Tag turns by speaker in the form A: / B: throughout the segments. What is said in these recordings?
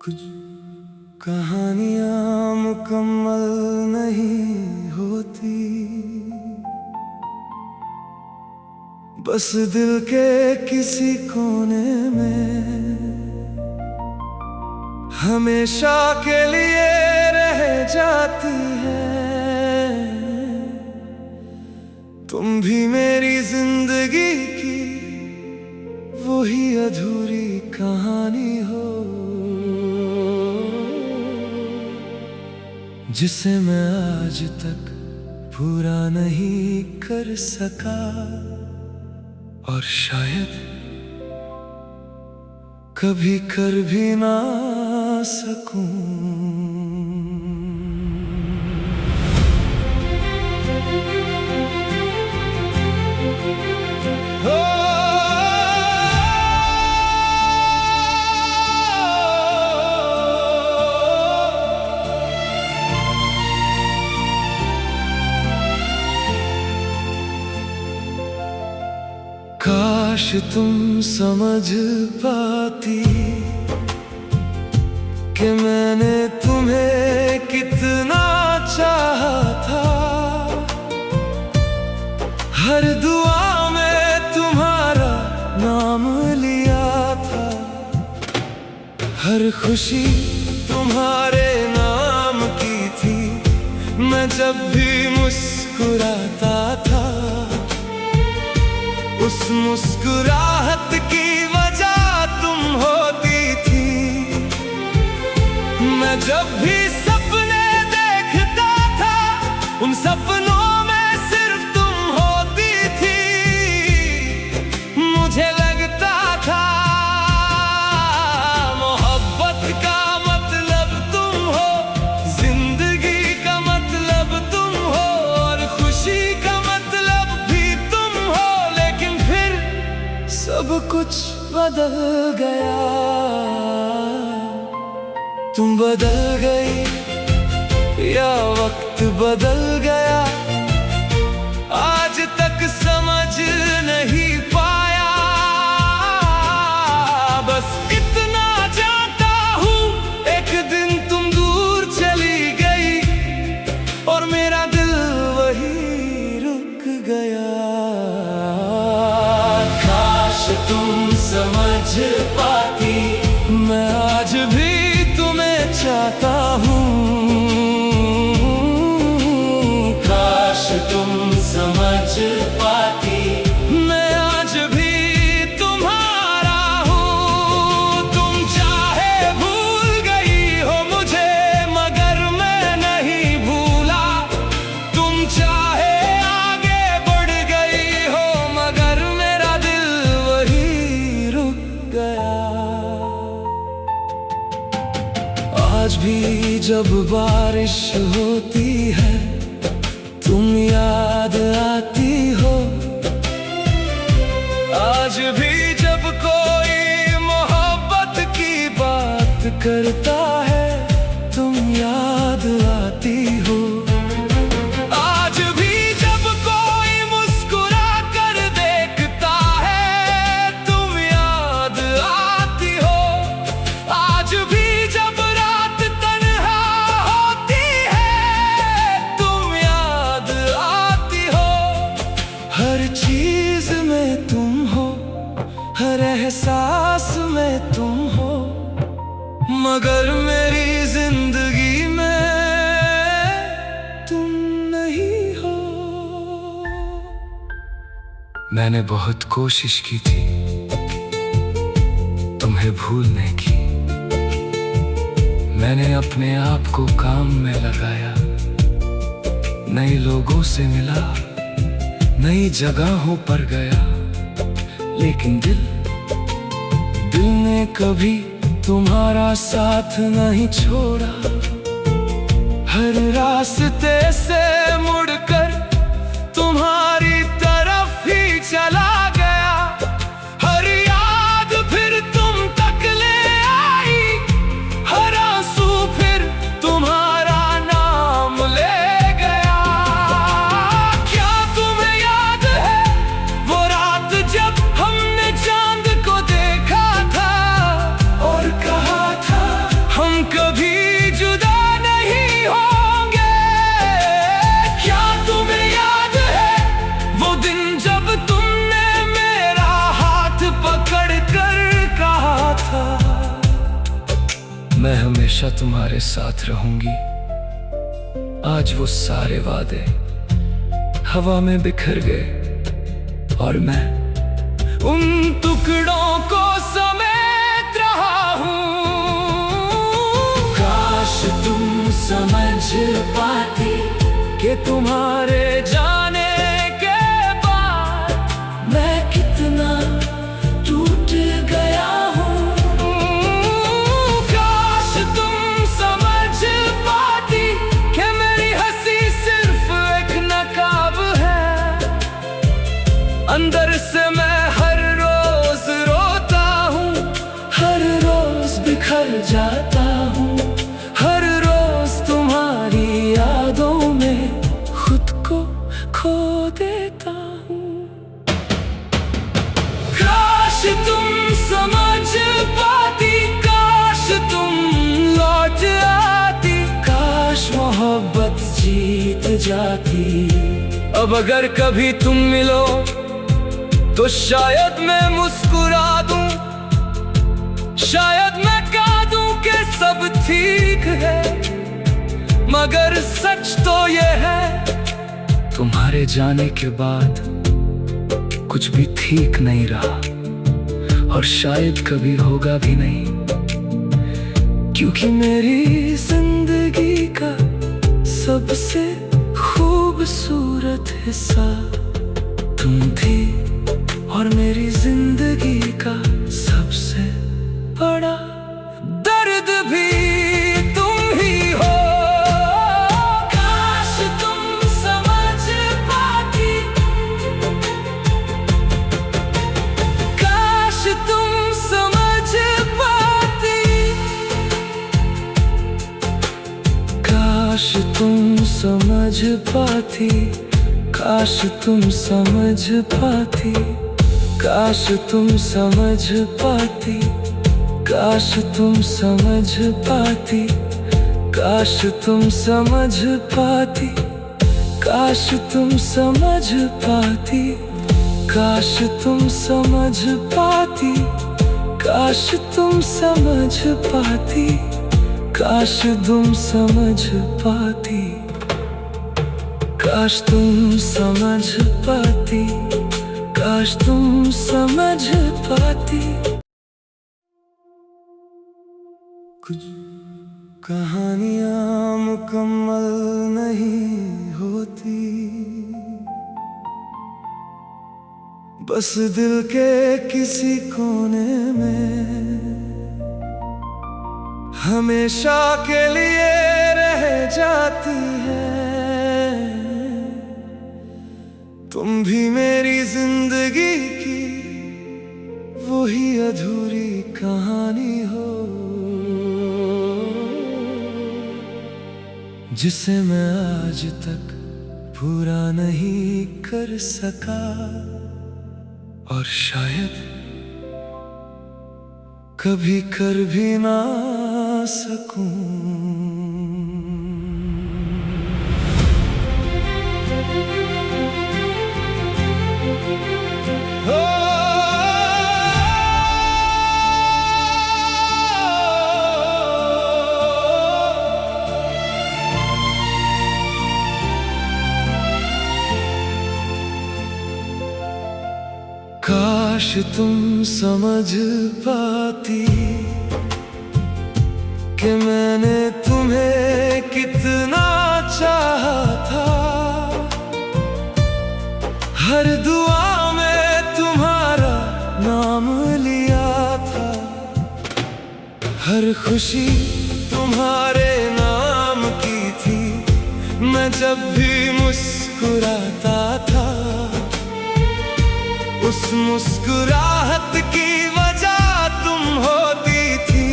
A: कुछ कहानियां मुकम्मल नहीं होती, बस दिल के किसी कोने में हमेशा के लिए रह जाती है। तुम भी मेरी जिंदगी की वही अधूरी कहानी हो, जिसे मैं आज तक पूरा नहीं कर सका और शायद कभी कर भी ना सकूं। काश तुम समझ पाती कि मैंने तुम्हें कितना चाहा था। हर दुआ में तुम्हारा नाम लिया था, हर खुशी तुम्हारे नाम की थी। मैं जब भी मुस्कुराता था, उस मुस्कुराहट की वजह तुम होती थी। मैं जब भी सपने देखता था, उन सपनों में सिर्फ तुम होती थी। मुझे लगता था मोहब्बत का मतलब तुम हो, जिंदगी का मतलब तुम हो, और खुशी का मतलब भी तुम हो। लेकिन फिर सब कुछ बदल गया, तुम बदल गई या वक्त बदल गया, आज तक समझ नहीं पाया। बस इतना जानता हूँ, एक दिन तुम दूर चली गई और मेरा दिल वही रुक गया। काश तुम समझ पाती, मैं आज भी चाहता हूँ। काश तुम समझ पाती, मैं आज भी तुम्हारा हूँ। तुम चाहे भूल गई हो मुझे, मगर मैं नहीं भूला। तुम चाहे आगे बढ़ गई हो, मगर मेरा दिल वही रुक गया। आज भी जब बारिश होती है, तुम याद आती हो। आज भी जब कोई मोहब्बत की बात करता है, तुम याद आती हो। आज भी जब कोई मुस्कुरा कर देखता है, तुम याद आती हो। आज भी हर चीज में तुम हो, हर एहसास में तुम हो, मगर मेरी जिंदगी में तुम नहीं हो। मैंने बहुत कोशिश की थी तुम्हें भूलने की। मैंने अपने आप को काम में लगाया, नए लोगों से मिला, नई जगहों पर गया। लेकिन दिल ने कभी तुम्हारा साथ नहीं छोड़ा। हर रास्ते से मुड़कर तुम्हारी तरफ ही चला गया। हर याद फिर तुम तक ले आई, हर आंसू फिर तुम्हारा नाम ले गया। क्या तुम्हें याद है वो रात जब हमने चांद को देखा था और कहा था मैं हमेशा तुम्हारे साथ रहूंगी। आज वो सारे वादे हवा में बिखर गए और मैं उन टुकड़ों को समेट रहा हूँ। काश तुम समझ पाती कि तुम्हारे जाने के बाद मैं कितना टूट गया हूँ। काश तुम समझ पाती कि मेरी हंसी सिर्फ एक नकाब है। अंदर से मैं हर रोज रोता हूँ, हर रोज बिखर जाता हूँ, हर रोज तुम्हारी यादों में खुद को खो देता हूँ। काश तुम समझ पाती, काश तुम लौट आती, काश मोहब्बत जीत जाती। अब अगर कभी तुम मिलो तो शायद मैं मुस्कुरा दूं, शायद मैं कह दूं कि सब ठीक है। मगर सच तो ये है तुम्हारे जाने के बाद कुछ भी ठीक नहीं रहा, और शायद कभी होगा भी नहीं। क्योंकि मेरी जिंदगी का सबसे खूबसूरत हिस्सा तुम थी, और मेरी जिंदगी का सबसे बड़ा दर्द भी तुम ही हो। काश तुम समझ पाती, काश तुम समझ पाती, काश तुम समझ पाती, काश तुम समझ पाती, काश तुम समझ पाती, काश तुम समझ पाती, काश तुम समझ पाती, काश तुम समझ पाती, काश तुम समझ पाती, काश तुम समझ पाती, काश तुम समझ पाती, काश तुम समझ पाती, काश तुम समझ पाती। कुछ कहानियां मुकम्मल नहीं होती, बस दिल के किसी कोने में हमेशा के लिए रह जाती है। तुम भी मेरी जिंदगी की वही अधूरी कहानी हो, जिसे मैं आज तक पूरा नहीं कर सका, और शायद कभी कर भी ना सकूं। काश तुम समझ पाती कि मैंने तुम्हें कितना चाहा था। हर दुआ में तुम्हारा नाम लिया था, हर खुशी तुम्हारे नाम की थी। मैं जब भी मुस्कुराता था, उस मुस्कुराहट की वजह तुम होती थी।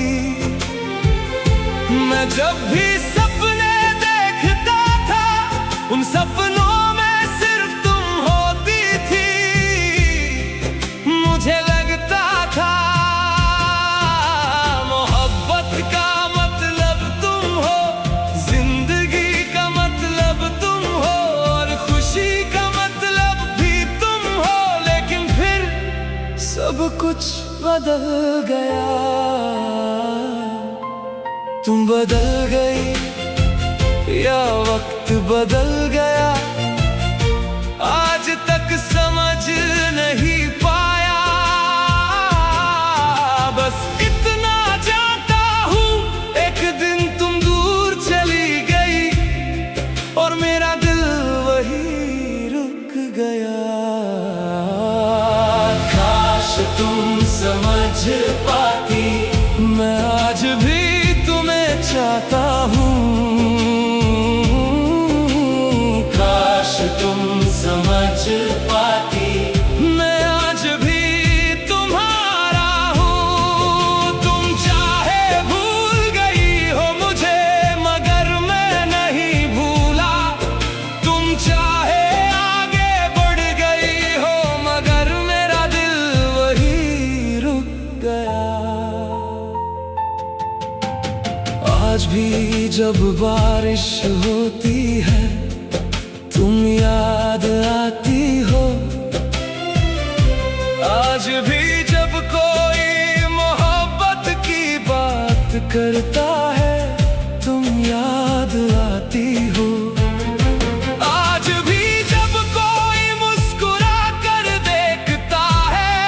A: मैं जब भी सपने देखता था, उन सपनों में सिर्फ तुम होती थी। मुझे लगता था मोहब्बत का मतलब तुम हो, जिंदगी का मतलब तुम हो, और खुशी का मतलब भी तुम हो। लेकिन फिर सब कुछ बदल गया, तुम बदल गई या वक्त बदल गया, आज तक समझ नहीं पाया। बस इतना जानता हूँ, एक दिन तुम दूर चली गई और मेरा दिल वही रुक गया। काश तुम समझ पाती, मैं आज भी तुम्हें चाहता हूँ। काश तुम समझ पाती, मैं आज भी तुम्हारा हूँ। तुम चाहे भूल गई हो मुझे, मगर मैं नहीं भूला। तुम चाहे आगे बढ़ गई हो, मगर मेरा दिल वही रुक गया। आज भी जब बारिश होती है, तुम याद आती हो। आज भी जब कोई मोहब्बत की बात करता है, तुम याद आती हो। आज भी जब कोई मुस्कुरा कर देखता है,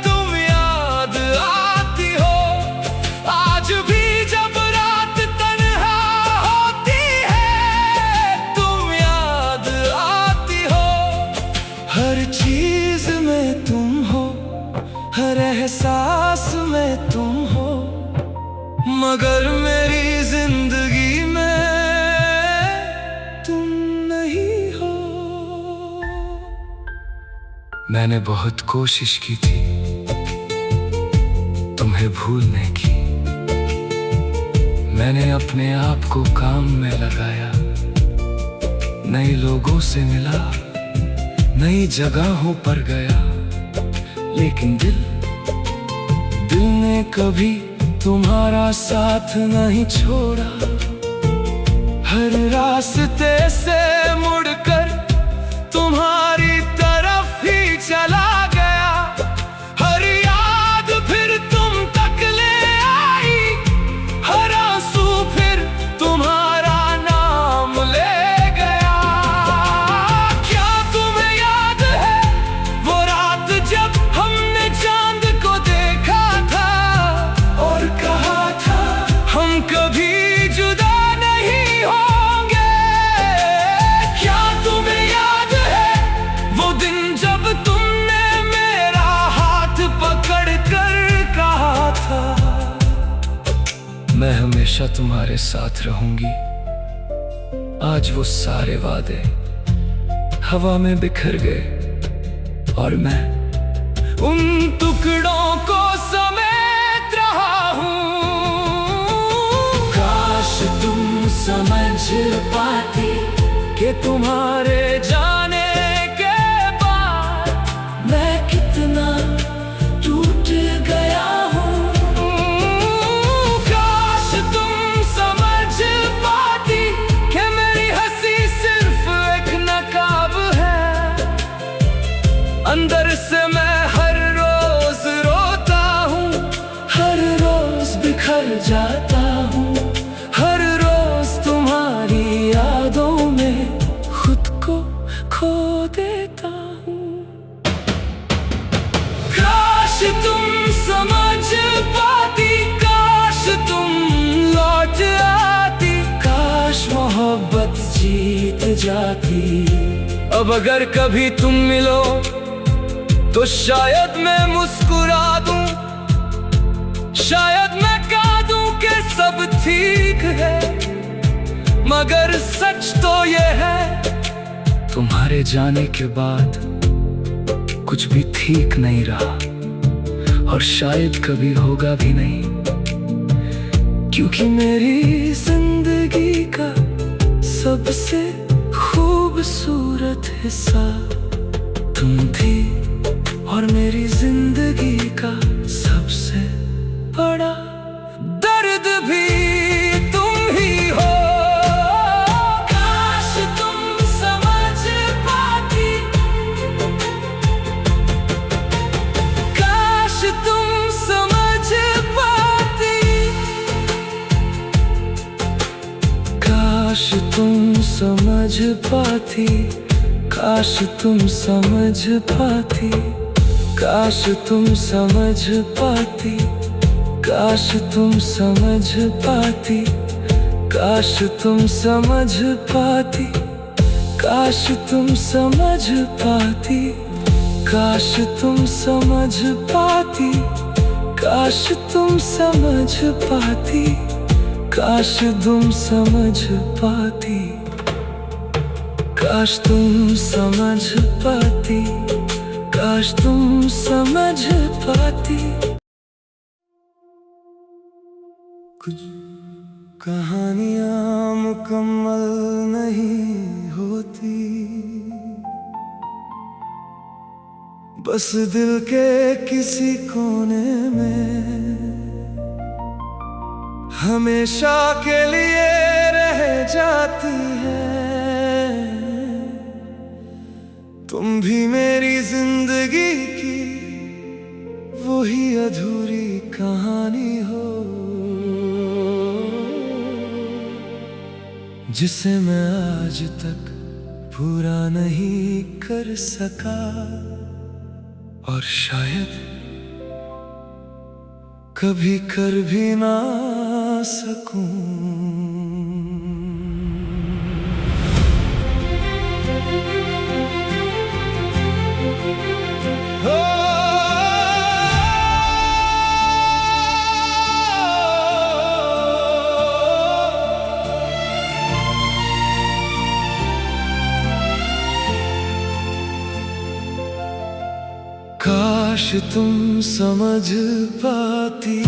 A: तुम याद आती हो। आज भी जब रात तन्हा होती है, तुम याद आती हो। हर चीज में तुम हो, हर एहसास में तुम हो, मगर मेरी जिंदगी में तुम नहीं हो। मैंने बहुत कोशिश की थी तुम्हें भूलने की। मैंने अपने आप को काम में लगाया, नए लोगों से मिला, नई जगहों पर गया। लेकिन दिल ने कभी तुम्हारा साथ नहीं छोड़ा। हर रास्ते से मुड़कर तुम्हारी तरफ ही चला गया। हर याद फिर तुम तक ले आई, हर आंसू फिर तुम्हारा नाम ले गया। क्या तुम्हें याद है वो रात जब हमने चांद को देखा था और कहा था हम कभी जुदा नहीं होंगे? क्या तुम्हें याद है वो दिन जब तुमने मेरा हाथ पकड़ कर कहा था, मैं हमेशा तुम्हारे साथ रहूंगी? आज वो सारे वादे हवा में बिखर गए और मैं उन टुकड़ों को समेट रहा हूँ। काश तुम समझ पाती कि तुम्हारे जाने के बाद मैं कितना टूट गया हूँ। काश तुम समझ पाती कि मेरी हंसी सिर्फ एक नकाब है। अंदर से मैं हर रोज रोता हूँ, हर रोज बिखर जाता हूँ, हर रोज तुम्हारी यादों में खुद को खो देता हूँ। काश तुम समझ पाती, काश तुम लौट आती, काश मोहब्बत जीत जाती। अब अगर कभी तुम मिलो तो शायद मैं मुस्कुरा दूं, शायद मैं कह दूं कि सब ठीक है। मगर सच तो ये है, तुम्हारे जाने के बाद कुछ भी ठीक नहीं रहा और शायद कभी होगा भी नहीं। क्योंकि मेरी जिंदगी का सबसे खूबसूरत हिस्सा तुम थी और मेरी जिंदगी का सबसे बड़ा दर्द भी तुम ही हो। काश तुम समझ पाती, काश तुम समझ पाती, समझ पाती, काश तुम समझ पाती, काश तुम समझ पाती, काश तुम समझ पाती, काश तुम समझ पाती, काश तुम समझ पाती, काश तुम समझ पाती, काश तुम समझ पाती, काश तुम समझ पाती, काश तुम समझ पाती, काश तुम समझ पाती। कुछ कहानियां मुकम्मल नहीं होती, बस दिल के किसी कोने में हमेशा के लिए रह जाती है। तुम भी मेरी जिंदगी की वही अधूरी कहानी हो, जिसे मैं आज तक पूरा नहीं कर सका, और शायद कभी कर भी ना सकूं। काश तुम समझ पाती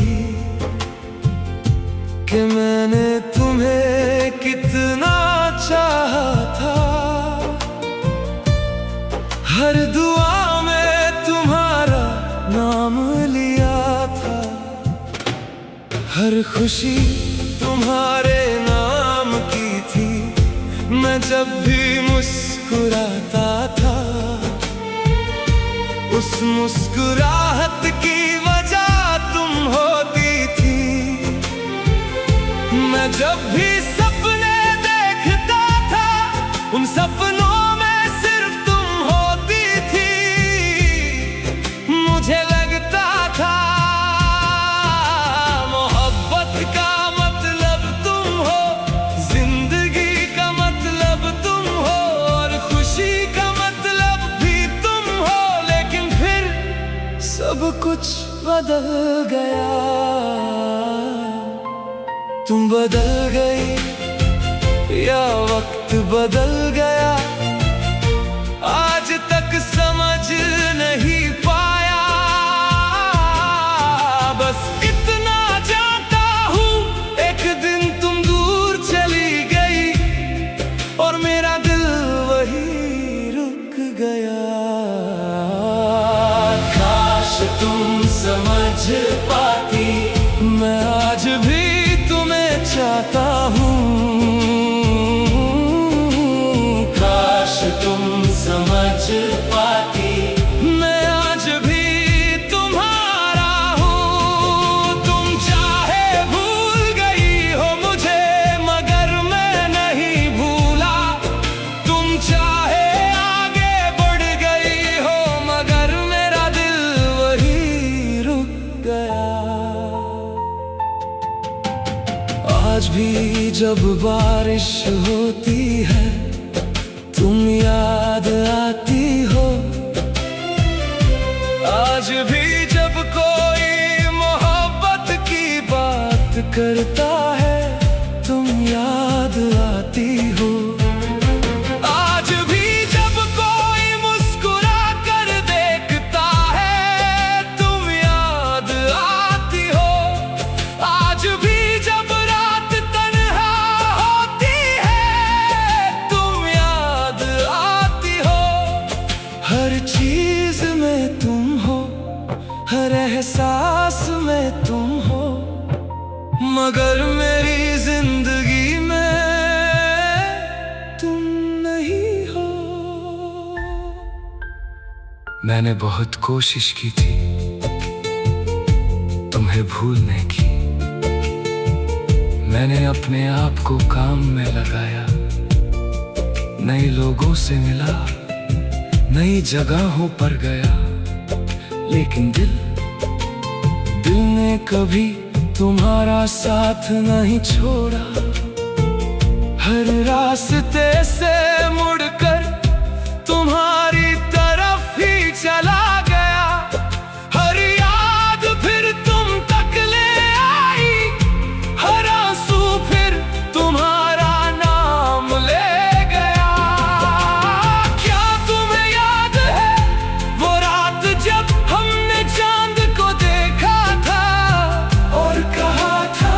A: कि मैंने तुम्हें कितना चाहा था। हर दुआ में तुम्हारा नाम लिया था, हर खुशी तुम्हारे नाम की थी। मैं जब भी मुस्कुराता था, उस मुस्कुराहट की वजह तुम होती थी। मैं जब भी सपने देखता था, उन सपनों में सिर्फ तुम होती थी। मुझे लगता था मोहब्बत का मतलब तुम हो, जिंदगी का मतलब तुम हो, और खुशी का मतलब भी तुम हो। लेकिन फिर सब कुछ बदल गया, तुम बदल गई या वक्त बदल गया, आज तक समझ नहीं पाया। बस इतना जानता हूँ, एक दिन तुम दूर चली गई, और मेरा दिल वही रुक गया। काश तुम समझ पाती, मैं आज भी चाहता हूँ। काश तुम समझ पाती, मैं आज भी तुम्हारा हूँ। तुम चाहे भूल गई हो मुझे, मगर मैं नहीं भूला। तुम चाहे आगे बढ़ गई हो, मगर मेरा दिल वही रुक गया। आज भी जब बारिश होती है, तुम याद आती हो। आज भी जब कोई मोहब्बत की बात करता है, तुम याद आती हो। आज भी जब कोई मुस्कुरा कर देखता है, तुम याद आती हो। आज भी हर चीज में तुम हो, हर एहसास में तुम हो, मगर मेरी जिंदगी में तुम नहीं हो। मैंने बहुत कोशिश की थी तुम्हें भूलने की, मैंने अपने आप को काम में लगाया, नए लोगों से मिला, नई जगहों पर गया, लेकिन दिल ने कभी तुम्हारा साथ नहीं छोड़ा। हर रास्ते से मुड़कर तुम्हारी तरफ ही चला गया। हर याद फिर तुम तक ले आई, हर आंसू फिर तुम्हारा नाम ले गया। क्या तुम्हें याद है वो रात जब हमने चांद को देखा था और कहा था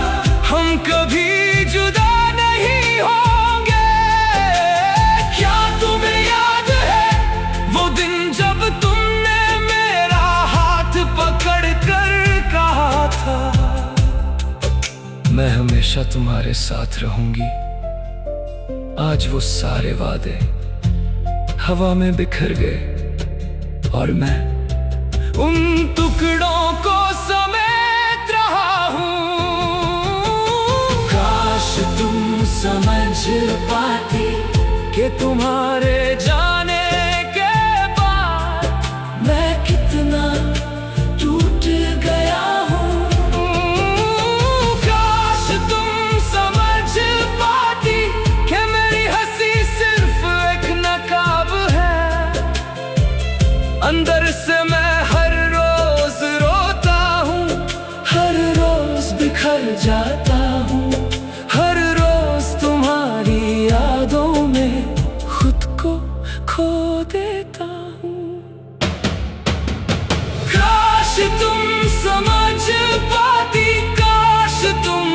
A: हम कभी जुदा नहीं होंगे? क्या तुम्हें याद है वो दिन जब तुमने मेरा हाथ पकड़ कर कहा था मैं हमेशा तुम्हारे साथ रहूंगी? आज वो सारे वादे हवा में बिखर गए और मैं उन टुकड़ों को समेट रहा हूँ। काश तुम समझ पाती कि तुम्हारे जाने के बाद मैं कितना टूट गया हूँ। काश तुम समझ पाती कि मेरी हंसी सिर्फ एक नकाब है। अंदर से मैं हर रोज रोता हूँ, हर रोज बिखर जाता हूँ, हर रोज तुम्हारी यादों में खुद को खो देता हूँ। काश तुम समझ पाती, काश तुम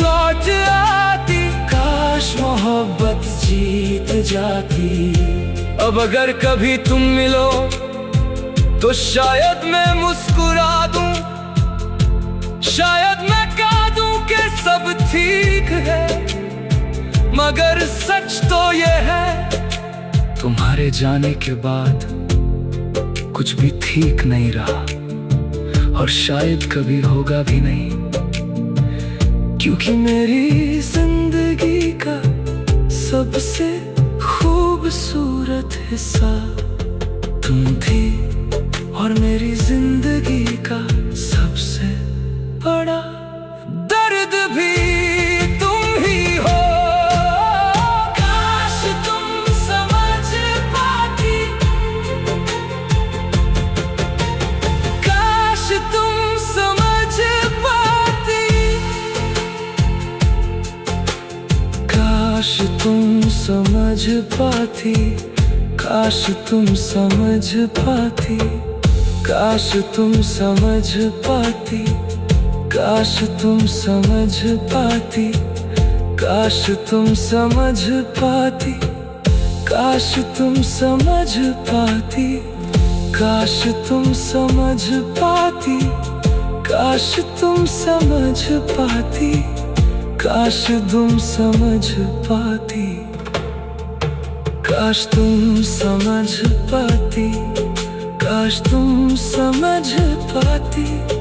A: लौट आती, काश मोहब्बत जीत जाती। अब अगर कभी तुम मिलो तो शायद मैं मुस्कुरा दूं, शायद मैं कह दूं कि सब ठीक है, मगर सच तो ये है तुम्हारे जाने के बाद कुछ भी ठीक नहीं रहा और शायद कभी होगा भी नहीं। क्योंकि मेरी जिंदगी का सबसे खूबसूरत हिस्सा तुम थी और मेरी जिंदगी का सबसे बड़ा दर्द भी तुम ही हो। काश तुम समझ पाती, काश तुम समझ पाती, काश तुम समझ पाती, काश तुम समझ पाती, काश तुम समझ पाती, काश तुम समझ पाती, काश तुम समझ पाती, काश तुम समझ पाती, काश तुम समझ पाती, काश तुम समझ पाती, काश तुम समझ पाती, काश तुम समझ पाती, काश तुम समझ पाती।